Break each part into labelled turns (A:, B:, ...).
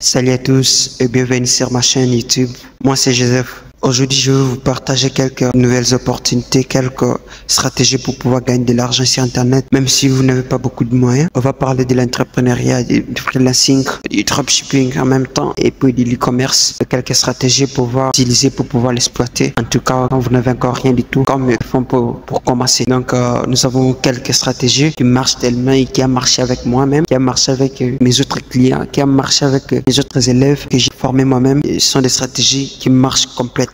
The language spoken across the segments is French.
A: Salut à tous et bienvenue sur ma chaîne YouTube. Moi c'est Joseph. Aujourd'hui je vais vous partager quelques nouvelles opportunités, quelques stratégies pour pouvoir gagner de l'argent sur internet, même si vous n'avez pas beaucoup de moyens. On va parler de l'entrepreneuriat, du freelancing, du dropshipping en même temps et puis de l'e-commerce. Quelques stratégies pour pouvoir utiliser pour pouvoir l'exploiter. En tout cas quand vous n'avez encore rien du tout, comme ils font pour commencer. Donc nous avons quelques stratégies qui marchent tellement et qui a marché avec moi-même, qui a marché avec mes autres clients, qui a marché avec les autres élèves que j'ai formés moi-même. Ce sont des stratégies qui marchent complètement,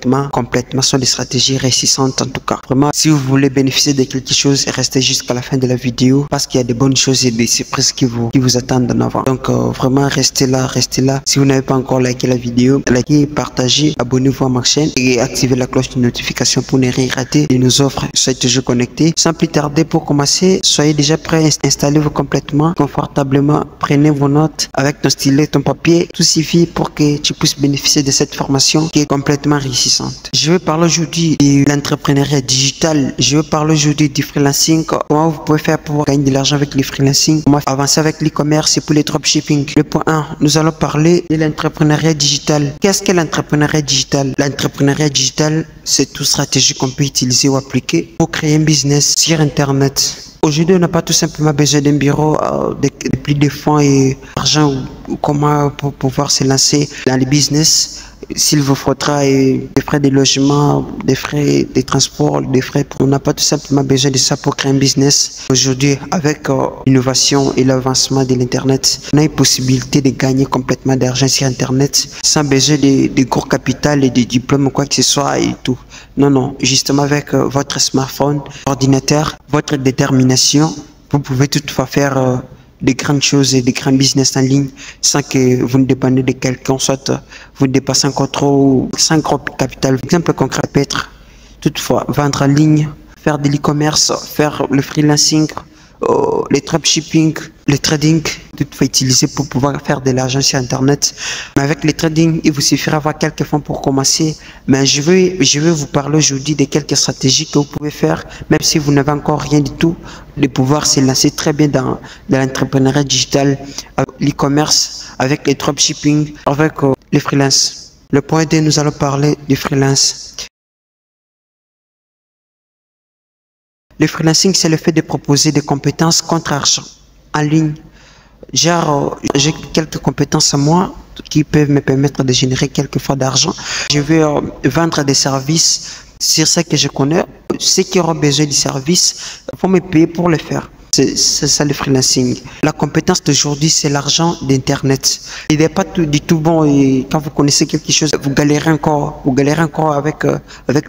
A: sont des stratégies réussissantes en tout cas. Vraiment, si vous voulez bénéficier de quelque chose, restez jusqu'à la fin de la vidéo parce qu'il y a des bonnes choses et des surprises qui vous attendent en avant. Donc vraiment restez là. Si vous n'avez pas encore liké la vidéo, likez, partagez, abonnez-vous à ma chaîne et activez la cloche de notification pour ne rien rater de nos offres. Soyez toujours connectés. Sans plus tarder, pour commencer, soyez déjà prêts, installez-vous complètement, confortablement, prenez vos notes avec ton stylet, ton papier. Tout suffit pour que tu puisses bénéficier de cette formation qui est complètement réussissante. Je vais parler aujourd'hui de l'entrepreneuriat digital. Je vais parler aujourd'hui du freelancing. Comment vous pouvez faire pour gagner de l'argent avec le freelancing. Comment avancer avec l'e-commerce et pour les dropshipping. Le point 1, nous allons parler de l'entrepreneuriat digital. Qu'est-ce que l'entrepreneuriat digital? L'entrepreneuriat digital, c'est toute stratégie qu'on peut utiliser ou appliquer pour créer un business sur internet. Aujourd'hui, on n'a pas tout simplement besoin d'un bureau, de plus de fonds et d'argent ou comment pour pouvoir se lancer dans le business. S'il vous faudra des frais de logement, des frais de transport, des frais, on n'a pas tout simplement besoin de ça pour créer un business. Aujourd'hui, avec l'innovation et l'avancement de l'internet, on a une possibilité de gagner complètement d'argent sur internet sans besoin de gros capital et de diplômes ou quoi que ce soit et tout. Non, justement avec votre smartphone, ordinateur, votre détermination, vous pouvez toutefois faire des grandes choses et des grands business en ligne sans que vous ne dépendez de quelqu'un, soit vous dépassez encore trop, sans gros capital. Exemple concret peut être toutefois vendre en ligne, faire de l'e-commerce, faire le freelancing, les dropshipping, le trading, toutefois utilisé pour pouvoir faire de l'argent sur internet. Mais avec le trading, il vous suffira d'avoir quelques fonds pour commencer. Mais je vais vous parler aujourd'hui de quelques stratégies que vous pouvez faire, même si vous n'avez encore rien du tout, de pouvoir se lancer très bien dans l'entrepreneuriat digital, avec l'e-commerce, avec les dropshipping, avec les freelance. Le point 2, nous allons parler du freelance. Le freelancing, c'est le fait de proposer des compétences contre argent en ligne. Genre, j'ai quelques compétences à moi qui peuvent me permettre de générer quelques fois d'argent. Je vais vendre des services sur ce que je connais. Ceux qui auront besoin du service, il faut me payer pour le faire. C'est ça le freelancing. La compétence d'aujourd'hui, c'est l'argent d'internet. Il n'est pas du tout bon et quand vous connaissez quelque chose, vous galérez encore. Vous galérez encore avec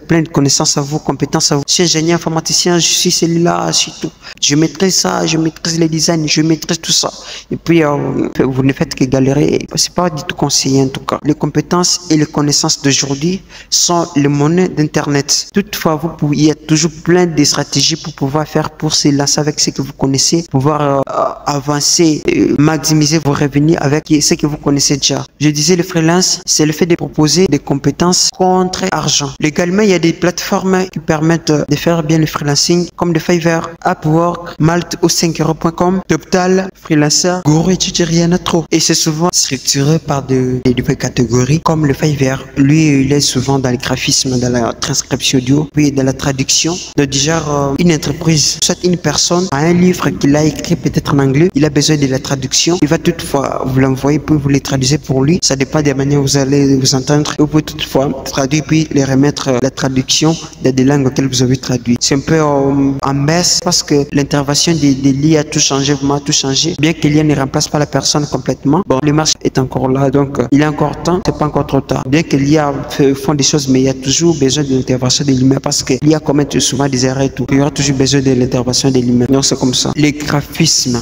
A: plein de connaissances à vous, compétences à vous. Je suis ingénieur informaticien, je suis celui-là, je suis tout. Je maîtrise ça, je maîtrise les designs, je maîtrise tout ça. Et puis, vous ne faites que galérer. C'est pas du tout conseillé en tout cas. Les compétences et les connaissances d'aujourd'hui sont les monnaies d'internet. Toutefois, il y a toujours plein de stratégies pour pouvoir faire pour se lancer avec ce que vous connaissez, pouvoir avancer, maximiser vos revenus avec ce que vous connaissez déjà. Je disais le freelance, c'est le fait de proposer des compétences contre argent. Légalement, il y a des plateformes qui permettent de faire bien le freelancing, comme de Fiverr, Upwork, Malte ou 5euros.com, Toptal, Freelancer, Guru et tu rien à trop. Et c'est souvent structuré par des catégories comme le Fiverr. Lui, il est souvent dans le graphisme, dans la transcription audio, puis dans la traduction. Donc déjà, une entreprise, soit une personne a un livre qu'il a écrit peut-être en anglais, il a besoin de la traduction, il va toutefois vous l'envoyer puis vous les traduisez pour lui. Ça dépend des manières où vous allez vous entendre. Vous pouvez toutefois traduire puis les remettre la traduction dans des langues auxquelles vous avez traduit. C'est un peu en baisse parce que l'intervention de l'IA a tout changé, vraiment tout changé. Bien que l'IA ne remplace pas la personne complètement, bon, le marché est encore là, donc il est encore temps, c'est pas encore trop tard. Bien que l'IA font des choses, mais il y a toujours besoin de l'intervention de l'humain parce que l'IA commet souvent des erreurs et tout. Il y aura toujours besoin de l'intervention de l'humain. Donc c'est comme ça. Les graphismes,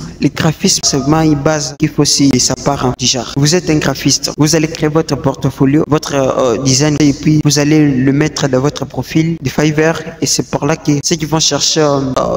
A: c'est vraiment une base qu'il faut aussi de sa part du genre. Vous êtes un graphiste, vous allez créer votre portfolio, votre design et puis vous allez le mettre dans votre profil de Fiverr et c'est par là que ceux qui vont chercher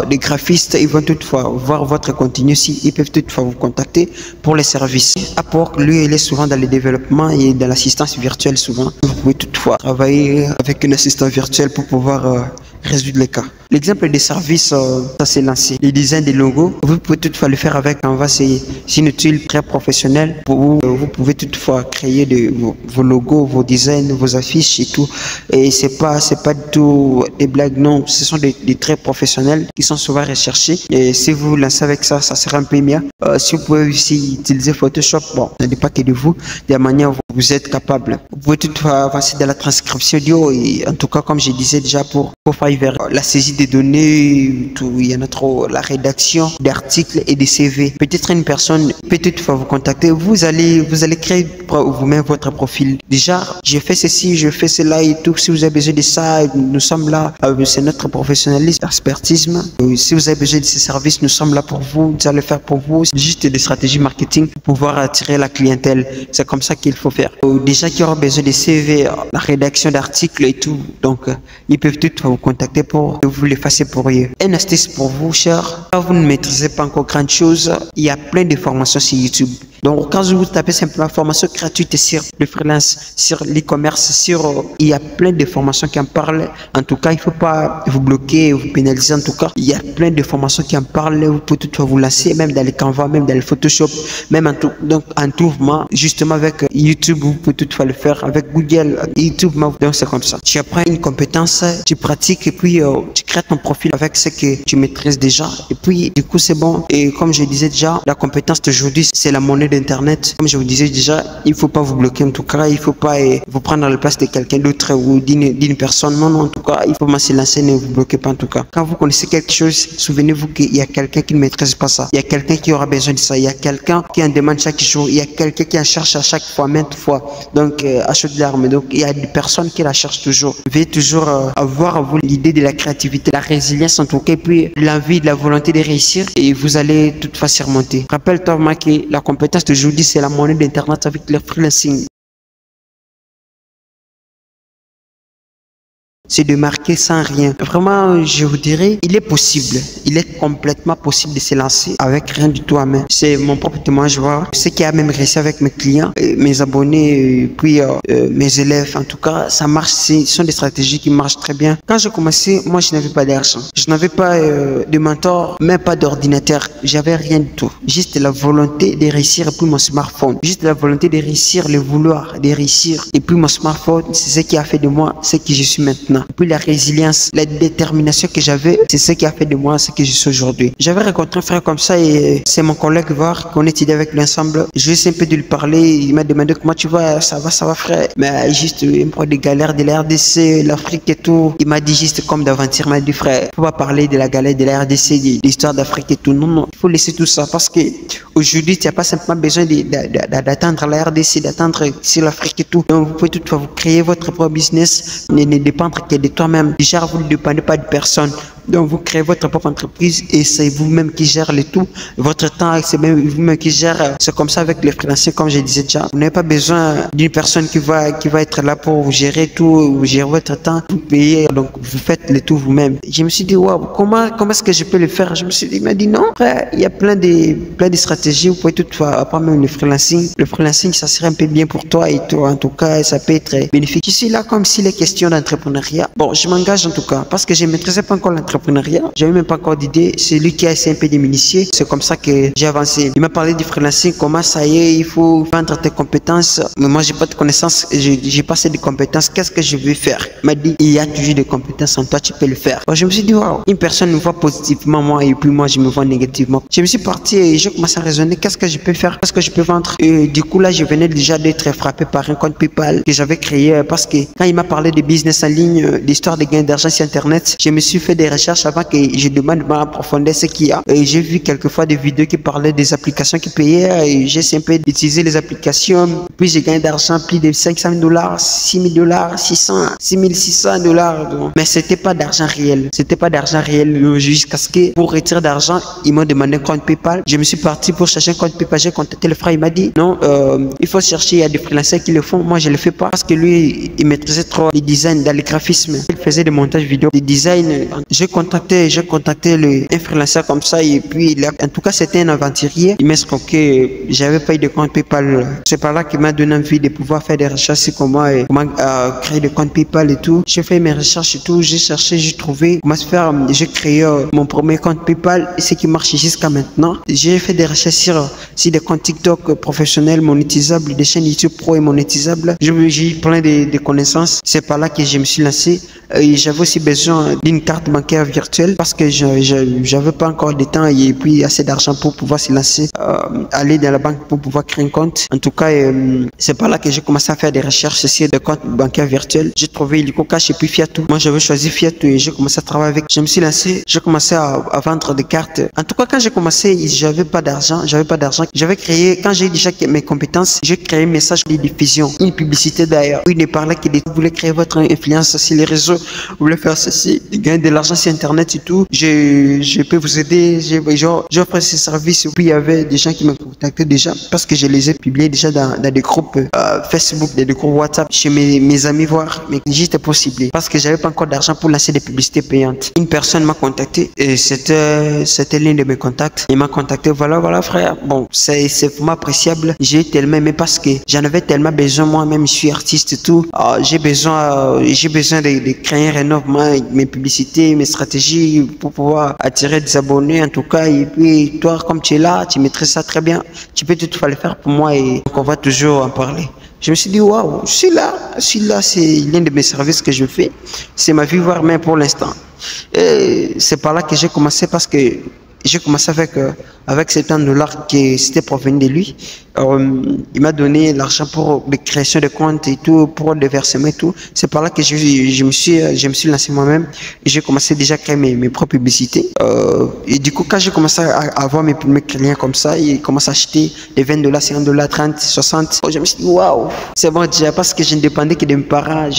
A: des graphistes, ils vont toutefois voir votre contenu si ils peuvent toutefois vous contacter pour les services. Upwork, lui, il est souvent dans le développement et dans l'assistance virtuelle souvent. Vous pouvez toutefois travailler avec une assistante virtuelle pour pouvoir résoudre les cas. L'exemple des services, ça s'est lancé. Les designs des logos, vous pouvez toutefois le faire avec Canva, c'est une outil très professionnel. Vous pouvez toutefois créer vos logos, vos designs, vos affiches et tout. Et c'est pas du tout des blagues, non. Ce sont des traits professionnels qui sont souvent recherchés. Et si vous vous lancez avec ça, ça sera un peu mieux. Si vous pouvez aussi utiliser Photoshop, bon, ça n'est pas que de vous, de la manière où vous êtes capable. Vous pouvez toutefois avancer dans la transcription audio et en tout cas, comme je disais déjà pour Fiverr, la saisie des données, tout, il y en a trop, la rédaction d'articles et des CV. Peut-être une personne peut toutefois vous contacter. Vous allez créer vous-même votre profil. Déjà, je fais ceci, je fais cela et tout. Si vous avez besoin de ça, nous sommes là. C'est notre professionnalisme, expertisme. Si vous avez besoin de ces services, nous sommes là pour vous. Nous allons le faire pour vous. C'est juste des stratégies marketing pour pouvoir attirer la clientèle. C'est comme ça qu'il faut faire. Déjà qui aura besoin de CV, la rédaction d'articles et tout. Donc, ils peuvent toutefois vous contacter pour que vous les fassiez pour eux. Une astuce pour vous, cher. Quand vous ne maîtrisez pas encore grande chose, il y a plein de formations sur YouTube. Donc, quand vous tapez simplement formation gratuite sur le freelance, sur l'e-commerce, il y a plein de formations qui en parlent. En tout cas, il ne faut pas vous bloquer, vous pénaliser. En tout cas, il y a plein de formations qui en parlent. Vous pouvez toutefois vous lancer, même dans les Canva, même dans le Photoshop, même en tout. Donc, en mouvement, justement avec YouTube, vous pouvez toutefois le faire avec Google, YouTube. Donc, c'est comme ça. Tu apprends une compétence, tu pratiques et puis tu crées ton profil avec ce que tu maîtrises déjà. Et puis, du coup, c'est bon. Et comme je disais déjà, la compétence d'aujourd'hui, c'est la monnaie d'Internet. Comme je vous disais déjà, il ne faut pas vous bloquer. En tout cas, il ne faut pas vous prendre à la place de quelqu'un d'autre ou d'une personne. Non, non, en tout cas, il faut se lancer, ne vous bloquez pas en tout cas. Quand vous connaissez quelque chose, souvenez-vous qu'il y a quelqu'un qui ne maîtrise pas ça. Il y a quelqu'un qui aura besoin de ça. Il y a quelqu'un qui en demande chaque jour. Il y a quelqu'un qui en cherche à chaque fois, maintes fois. Donc, achète de l'arme. Donc, il y a des personnes qui la cherchent toujours. Veuillez toujours avoir à vous l'idée de la créativité, la résilience en tout cas, et puis l'envie, la volonté de réussir et vous allez toutefois surmonter. Rappelle-toi, que la compétence d'aujourd'hui, c'est la monnaie d'Internet avec le freelancing. C'est de marquer sans rien. Vraiment, je vous dirais, il est possible. Il est complètement possible de se lancer avec rien du tout à main. C'est mon propre témoignage, voir. Ce qui a même réussi avec mes clients, mes abonnés, puis mes élèves. En tout cas, ça marche. Ce sont des stratégies qui marchent très bien. Quand j'ai commencé, moi, je n'avais pas d'argent. Je n'avais pas de mentor, même pas d'ordinateur. J'avais rien du tout. Juste la volonté de réussir et puis mon smartphone. Juste la volonté de réussir, le vouloir de réussir. Et puis mon smartphone, c'est ce qui a fait de moi ce que je suis maintenant. Et puis la résilience, la détermination que j'avais, c'est ce qui a fait de moi ce que je suis aujourd'hui. J'avais rencontré un frère comme ça et c'est mon collègue voir qu'on étudiait avec lui ensemble. Je vais un peu de lui parler. Il m'a demandé comment tu vas, ça va frère. Mais juste il me prend des galères de la RDC, l'Afrique et tout. Il m'a dit juste comme d'aventure, il m'a dit frère, faut pas parler de la galère de la RDC, de l'histoire d'Afrique et tout. Non, non, il faut laisser tout ça parce que aujourd'hui tu n'as pas simplement besoin d'attendre la RDC, d'attendre sur l'Afrique et tout. Donc vous pouvez toutefois vous créer votre propre business, ne dépendre de toi-même. Déjà, vous ne dépendez pas de personne. Donc, vous créez votre propre entreprise et c'est vous-même qui gère le tout. Votre temps, c'est même vous-même qui gère. C'est comme ça avec les freelancers, comme je disais déjà. Vous n'avez pas besoin d'une personne qui va être là pour vous gérer tout, vous gérer votre temps, vous payer. Donc, vous faites le tout vous-même. Je me suis dit, waouh, comment est-ce que je peux le faire? Je me suis dit, il m'a dit non, frère, il y a plein de stratégies. Vous pouvez toutefois apprendre même le freelancing. Le freelancing, ça serait un peu bien pour toi et toi. En tout cas, ça peut être bénéfique. Je suis là comme s'il est question d'entrepreneuriat. Bon, je m'engage en tout cas parce que je ne maîtrisais pas encore l'entrepreneuriat. J'avais même pas encore d'idée. C'est lui qui a essayé un peu de m'initier. C'est comme ça que j'ai avancé. Il m'a parlé du freelancing, comment ça y est, il faut vendre tes compétences. Mais moi, j'ai pas de connaissances, j'ai pas assez de compétences. Qu'est-ce que je vais faire? Il m'a dit, il y a toujours des compétences en toi, tu peux le faire. Alors, je me suis dit, waouh, une personne me voit positivement, moi, et puis moi, je me vois négativement. Je me suis parti et j'ai commencé à raisonner, qu'est-ce que je peux faire? Qu'est-ce que je peux vendre? Et du coup, là, je venais déjà d'être frappé par un compte PayPal que j'avais créé parce que quand il m'a parlé de business en ligne, d'histoire de gains d'argent sur Internet, je me suis fait des recherches avant que je demande à approfondir ce qu'il y a. Et j'ai vu quelquefois des vidéos qui parlaient des applications qui payaient et j'ai essayé d'utiliser les applications. Puis j'ai gagné d'argent plus de $500, $6,000, 6,600 $. Mais c'était pas d'argent réel. C'était pas d'argent réel jusqu'à ce que pour retirer d'argent, ils m'ont demandé un compte PayPal. Je me suis parti pour chercher un compte PayPal. J'ai contacté le frère. Il m'a dit non, il faut chercher. Il y a des freelancers qui le font. Moi, je le fais pas parce que lui, il maîtrisait trop les designs dans le graphisme. Il faisait des montages vidéo, des designs. J'ai contacté le influenceur comme ça et puis en tout cas c'était un aventurier. Il m'a escroqué, j'avais pas eu de compte PayPal. C'est par là qu'il m'a donné envie de pouvoir faire des recherches sur comment créer des comptes PayPal et tout. J'ai fait mes recherches et tout, j'ai cherché, j'ai trouvé comment se faire. J'ai créé mon premier compte PayPal et ce qui marche jusqu'à maintenant. J'ai fait des recherches sur des comptes TikTok professionnels monétisables, des chaînes YouTube pro et monétisables. J'ai eu plein de connaissances. C'est par là que je me suis lancé. J'avais aussi besoin d'une carte bancaire virtuelle parce que j'avais pas encore de temps et puis assez d'argent pour pouvoir se lancer, aller dans la banque pour pouvoir créer un compte. En tout cas, c'est par là que j'ai commencé à faire des recherches sur des comptes bancaires virtuels. J'ai trouvé Illico Cash et puis Fiatou. Moi, j'avais choisi Fiatou et j'ai commencé à travailler avec. Je me suis lancé, j'ai commencé à vendre des cartes. En tout cas, quand j'ai commencé, j'avais pas d'argent. J'avais créé, quand j'ai déjà mes compétences, j'ai créé un message de diffusion, une publicité d'ailleurs. Il ne parlait que vous voulez créer votre influence sur les réseaux, vous voulez faire ceci, gagner de l'argent sur Internet et tout. Je peux vous aider. J'offre ces services. Puis il y avait des gens qui me contactaient déjà parce que je les ai publiés déjà dans des groupes Facebook, des groupes WhatsApp chez mes amis voir. Mais j'étais possible parce que j'avais pas encore d'argent pour lancer des publicités payantes. Une personne m'a contacté et c'était l'un de mes contacts. Il m'a contacté, voilà frère. Bon, c'est vraiment appréciable. J'ai tellement aimé parce que j'en avais tellement besoin moi-même. Je suis artiste et tout. J'ai besoin de créer un rénovement, mes publicités, mes stratégies pour pouvoir attirer des abonnés en tout cas. Et puis toi, comme tu es là, tu maîtrises ça très bien. Tu peux tout le faire pour moi et on va toujours en parler. Je me suis dit, waouh, je suis là, c'est l'un de mes services que je fais. C'est ma vie, voire même pour l'instant. Et c'est par là que j'ai commencé parce que j'ai commencé avec ces $100 qui c'était provenu de lui. Il m'a donné l'argent pour la création de comptes et tout, pour le versement et tout. C'est par là que je me suis lancé moi-même et j'ai commencé déjà à créer mes propres publicités. Et du coup, quand j'ai commencé à avoir mes premiers clients comme ça, ils commencent à acheter des $20, $50, 30, 60. Je me suis dit, waouh, c'est bon déjà parce que je ne dépendais que de mes parents,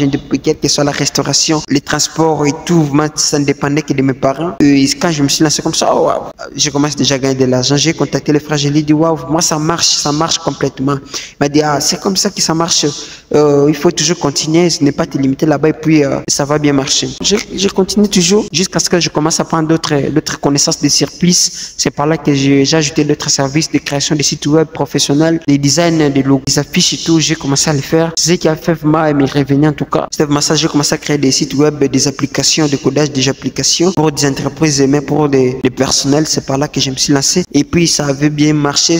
A: quelle que soit la restauration, les transports et tout, ça ne dépendait que de mes parents. Et quand je me suis lancé comme ça, oh, waouh, je commence déjà à gagner de l'argent. J'ai contacté les frères, je lui ai dit, waouh, moi ça marche complètement. Il m'a dit, c'est comme ça que ça marche. Il faut toujours continuer, ne pas te limiter là-bas et puis ça va bien marcher. Je continue toujours jusqu'à ce que je commence à prendre d'autres connaissances de surplus. C'est par là que j'ai ajouté d'autres services de création de sites web professionnels, des designs, des logos, des affiches et tout. J'ai commencé à le faire. C'est ce qui a fait vraiment mes revenus en tout cas. C'était vraiment ça. J'ai commencé à créer des sites web, des applications, des codages, des applications pour des entreprises et même pour des personnels. C'est par là que je me suis lancé. Et puis ça avait bien marché,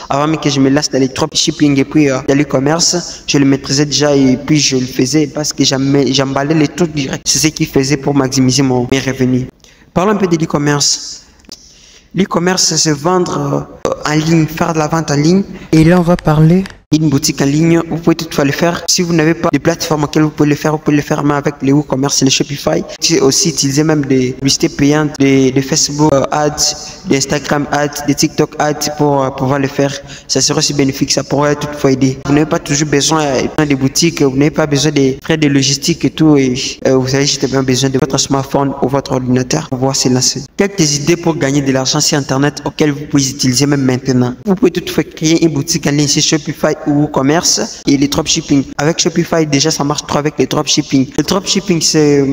A: avant même que je me lance dans les dropshipping et puis dans l'e-commerce. Je le maîtrisais déjà et puis je le faisais parce que j'emballais les trucs direct. C'est ce qui faisait pour maximiser mes revenus. Parlons un peu de l'e-commerce. L'e-commerce, c'est vendre en ligne, faire de la vente en ligne. Et là, on va parler d'une boutique en ligne. Vous pouvez toutefois le faire. Si vous n'avez pas de plateforme auquel vous pouvez le faire, mais avec les e-commerce et les Shopify. Vous pouvez aussi utiliser même des publicités payantes, des Facebook ads, des Instagram ads, des TikTok ads pour pouvoir le faire. Ça serait aussi bénéfique, ça pourrait toutefois aider. Vous n'avez pas toujours besoin des boutiques, vous n'avez pas besoin des frais de logistique et tout. Et vous avez juste bien besoin de votre smartphone ou votre ordinateur pour pouvoir se lancer. Quelques idées pour gagner de l'argent sur Internet auxquelles vous pouvez utiliser même maintenant. Vous pouvez toutefois créer une boutique en ligne sur Shopify ou commerce et les dropshipping. Avec Shopify, déjà, ça marche trop avec les dropshipping. Le dropshipping, c'est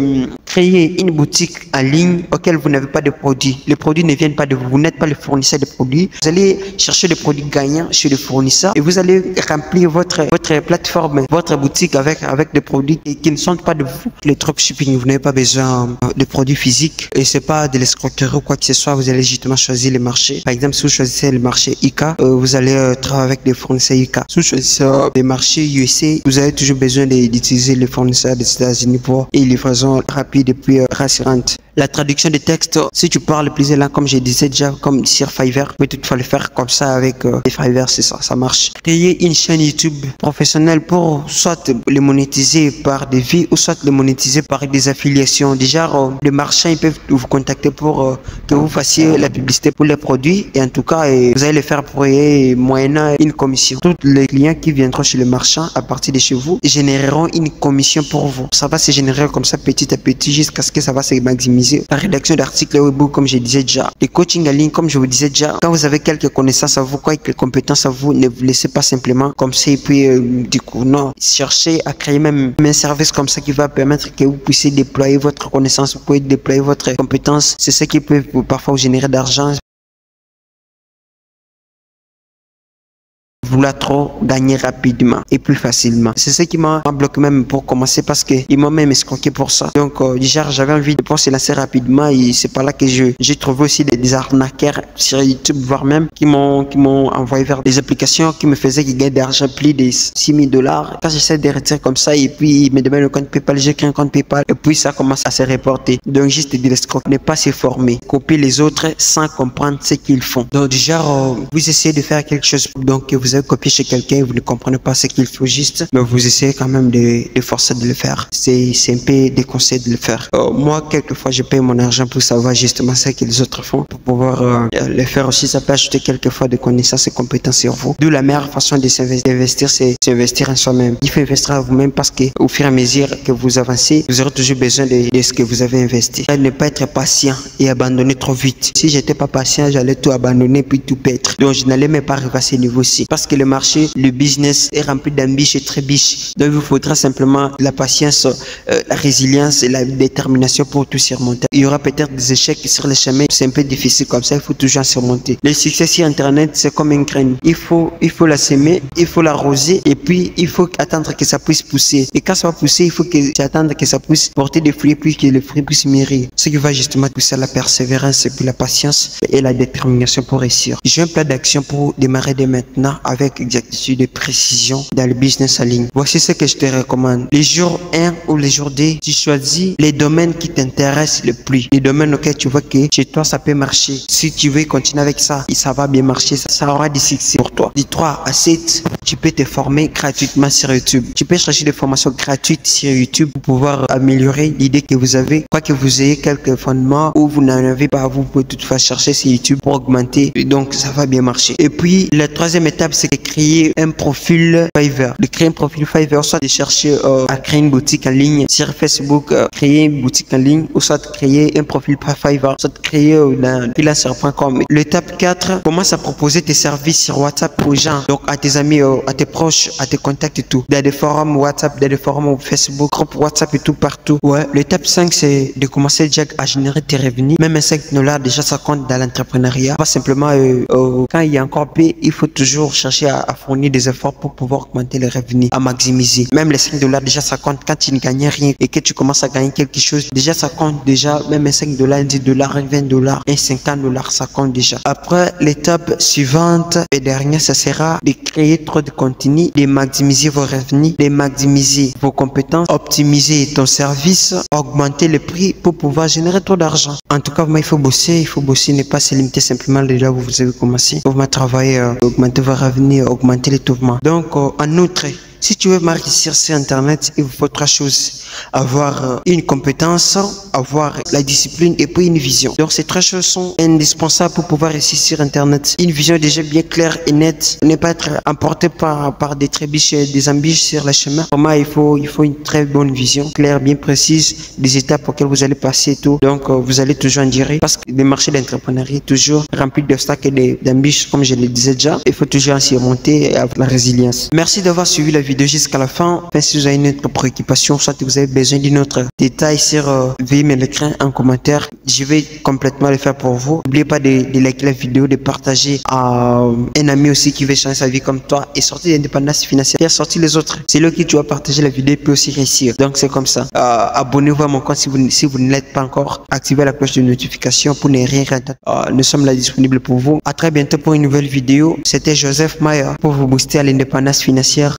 A: créer une boutique en ligne auquel vous n'avez pas de produits. Les produits ne viennent pas de vous. Vous n'êtes pas le fournisseur de produits. Vous allez chercher des produits gagnants chez le fournisseur et vous allez remplir votre plateforme, votre boutique avec des produits qui ne sont pas de vous. Le dropshipping, vous n'avez pas besoin de produits physiques et c'est pas de l'escroquerie ou quoi que ce soit. Vous allez justement choisir les marchés. Par exemple, si vous choisissez le marché ICA, vous allez travailler avec des fournisseurs ICA. Si vous choisissez des marchés USA, vous avez toujours besoin d'utiliser les fournisseurs des États-Unis pour une livraison rapide et puis rassurante. La traduction des textes, si tu parles plusieurs langues, comme je disais déjà, comme sur Fiverr, mais toutefois le faire comme ça avec les Fiverr, c'est ça marche. Créer une chaîne YouTube professionnelle pour soit les monétiser par des vues ou soit les monétiser par des affiliations. Déjà, les marchands ils peuvent vous contacter pour que vous fassiez la publicité pour les produits et en tout cas, vous allez le faire pour moyennant une commission. Toutes les les clients qui viendront chez le marchand à partir de chez vous généreront une commission pour vous. Ça va se générer comme ça petit à petit jusqu'à ce que ça va se maximiser. La rédaction d'articles web, comme je disais déjà, le coaching en ligne, comme je vous disais déjà, quand vous avez quelques connaissances à vous, quelques compétences à vous, ne vous laissez pas simplement comme ça et puis du coup, non. Cherchez à créer même un service comme ça qui va permettre que vous puissiez déployer votre connaissance, vous pouvez déployer votre compétence. C'est ce qui peut parfois vous générer d'argent. Vouloir trop gagner rapidement et plus facilement. C'est ce qui m'a bloqué même pour commencer parce que ils m'ont même escroqué pour ça. Donc déjà j'avais envie de pouvoir se lancer rapidement et c'est par là que j'ai trouvé aussi des arnaqueurs sur YouTube, voire même qui m'ont envoyé vers des applications qui me faisaient gagner d'argent plus de 6 000 $. Quand j'essaie de retirer comme ça et puis ils me demandent le compte PayPal, j'ai créé un compte PayPal et puis ça commence à se reporter. Donc juste de l'escroc, ne pas se former, copier les autres sans comprendre ce qu'ils font. Donc déjà vous essayez de faire quelque chose donc que vous avez copié chez quelqu'un et vous ne comprenez pas ce qu'il faut juste, mais vous essayez quand même de forcer de le faire. C'est un peu déconseillé de le faire. Moi, quelquefois, je paye mon argent pour savoir justement ce que les autres font, pour pouvoir le faire aussi. Ça peut ajouter quelquefois de connaissances et compétences sur vous. D'où la meilleure façon de s'investir, c'est s'investir en soi-même. Il faut investir en vous-même parce que au fur et à mesure que vous avancez, vous aurez toujours besoin de ce que vous avez investi. Ne pas être patient et abandonner trop vite. Si j'étais pas patient, j'allais tout abandonner puis tout perdre. Donc, je n'allais même pas arriver à ce niveau-ci. Parce que le marché, le business est rempli d'ambiches et trébiches. Donc, il vous faudra simplement la patience, la résilience et la détermination pour tout surmonter. Il y aura peut-être des échecs sur le chemin. C'est un peu difficile comme ça. Il faut toujours surmonter. Le succès sur Internet, c'est comme une graine. Il faut la semer, il faut l'arroser et puis il faut attendre que ça puisse pousser. Et quand ça va pousser, il faut attendre que ça puisse porter des fruits puis que les fruits puissent mûrir. Ce qui va justement pousser à la persévérance et puis la patience et la détermination pour réussir. J'ai un plan d'action pour démarrer dès maintenant avec exactitude et précision dans le business en ligne. Voici ce que je te recommande. Les jours 1 ou les jours 2, tu choisis les domaines qui t'intéressent le plus. Les domaines auxquels tu vois que chez toi ça peut marcher. Si tu veux continuer avec ça, ça va bien marcher, ça aura du succès pour toi. Du 3 à 7, tu peux te former gratuitement sur YouTube. Tu peux chercher des formations gratuites sur YouTube pour pouvoir améliorer l'idée que vous avez. Quoi que vous ayez quelques fondements ou vous n'en avez pas, vous pouvez toutefois chercher sur YouTube pour augmenter. Donc ça va bien marcher. Et puis la troisième étape, c'est de créer un profil Fiverr. De créer un profil Fiverr, soit de chercher à créer une boutique en ligne sur Facebook, créer une boutique en ligne, ou soit de créer un profil Fiverr, soit de créer dans freelancer.com. L'étape 4, commence à proposer tes services sur WhatsApp aux gens, donc à tes amis, à tes proches, à tes contacts et tout. Dans des forums WhatsApp, dans des forums Facebook, groupe WhatsApp et tout partout. Ouais. L'étape 5, c'est de commencer déjà à générer tes revenus. Même un 5 $, déjà ça compte dans l'entrepreneuriat. Pas simplement, quand il y a encore peu, il faut toujours chercher à fournir des efforts pour pouvoir augmenter les revenus, à maximiser. Même les 5 $, déjà ça compte quand tu ne gagnes rien et que tu commences à gagner quelque chose. Déjà ça compte déjà, même un 5 $, un 10 $, un 20 $, un 50 $, ça compte déjà. Après, l'étape suivante et dernière, ça sera de créer trop de contenu, de maximiser vos revenus, de maximiser vos compétences, optimiser ton service, augmenter le prix pour pouvoir générer trop d'argent. En tout cas, moi, il faut bosser, ne pas se limiter simplement de là où vous avez commencé. Il faut travailler, augmenter vos revenus, augmenter les tourments. Donc, en outre, si tu veux réussir sur Internet, il vous faut 3 choses. Avoir une compétence, avoir la discipline et puis une vision. Donc ces 3 choses sont indispensables pour pouvoir réussir sur Internet. Une vision déjà bien claire et nette. Ne pas être emporté par des trébiches et des ambitions sur le chemin. Pour moi, il faut une très bonne vision, claire, bien précise, des étapes auxquelles vous allez passer et tout. Donc vous allez toujours en dire parce que le marché de l'entrepreneuriat est toujours rempli d'obstacles et d'ambitions, comme je le disais déjà. Il faut toujours en surmonter et avoir la résilience. Merci d'avoir suivi la vidéo jusqu'à la fin. Enfin, si vous avez une autre préoccupation, soit que vous avez besoin d'une autre détail sur veuillez me l'écrire en commentaire. Je vais complètement le faire pour vous. N'oubliez pas de liker la vidéo, de partager à un ami aussi qui veut changer sa vie comme toi et sortir d'indépendance financière, sortir les autres. C'est là que tu vas partager la vidéo et puis aussi réussir. Donc c'est comme ça. Abonnez-vous à mon compte si vous ne l'êtes pas encore. Activez la cloche de notification pour ne rien rater. Nous sommes là disponibles pour vous. À très bientôt pour une nouvelle vidéo. C'était Joseph Maya pour vous booster à l'indépendance financière.